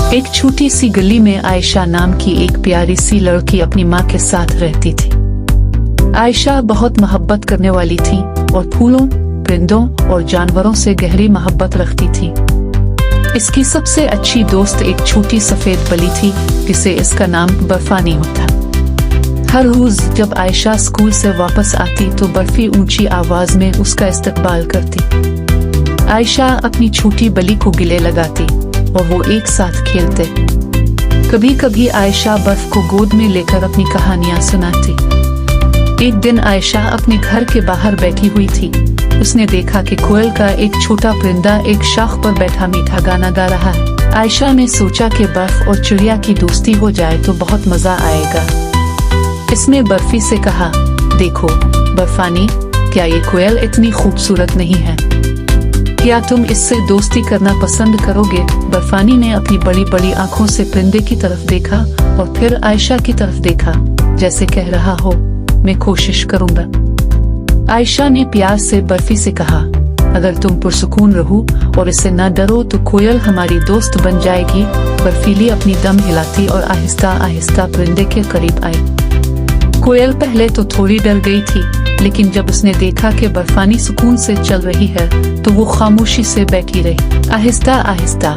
एक छोटी सी गली में आयशा नाम की एक प्यारी सी लड़की अपनी माँ के साथ रहती थी। आयशा बहुत मोहब्बत करने वाली थी और फूलों, परिंदों और जानवरों से गहरी मोहब्बत रखती थी। इसकी सबसे अच्छी दोस्त एक छोटी सफेद बली थी जिसे इसका नाम बर्फानी होता। हर रोज जब आयशा स्कूल से वापस आती तो बर्फी ऊंची आवाज में उसका इस्तकबाल करती। आयशा अपनी छोटी बली को गले लगाती और वो एक साथ खेलते। कभी कभी आयशा बर्फ को गोद में लेकर अपनी कहानियां सुनाती। एक दिन आयशा अपने घर के बाहर बैठी हुई थी। उसने देखा कि कोयल का एक छोटा परिंदा एक शाख पर बैठा मीठा गाना गा रहा है। आयशा ने सोचा कि बर्फ और चिड़िया की दोस्ती हो जाए तो बहुत मजा आएगा। इसने बर्फी से कहा, देखो बर्फानी, क्या ये कोयल इतनी खूबसूरत नहीं है? क्या तुम इससे दोस्ती करना पसंद करोगे? बर्फानी ने अपनी बड़ी बड़ी आंखों से परिंदे की तरफ देखा और फिर आयशा की तरफ देखा, जैसे कह रहा हो मैं कोशिश करूंगा। आयशा ने प्यार से बर्फी से कहा, अगर तुम पुरसुकून रहो और इससे न डरो तो कोयल हमारी दोस्त बन जाएगी। बर्फीली अपनी दम हिलाती और आहिस्ता आहिस्ता परिंदे के करीब आई। कोयल पहले तो थोड़ी डर गई थी, लेकिन जब उसने देखा कि बर्फानी सुकून से चल रही है तो वो खामोशी से बैठी रही। आहिस्ता आहिस्ता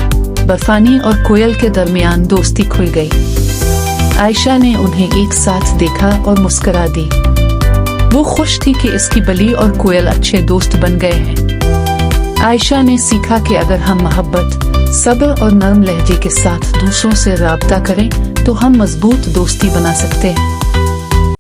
बर्फानी और कोयल के दरमियान दोस्ती खुल गई। आयशा ने उन्हें एक साथ देखा और मुस्कुरा दी। वो खुश थी कि इसकी बली और कोयल अच्छे दोस्त बन गए हैं। आयशा ने सीखा कि अगर हम मोहब्बत, सब्र और नरम लहजे के साथ दूसरों से राब्ता करें तो हम मजबूत दोस्ती बना सकते हैं।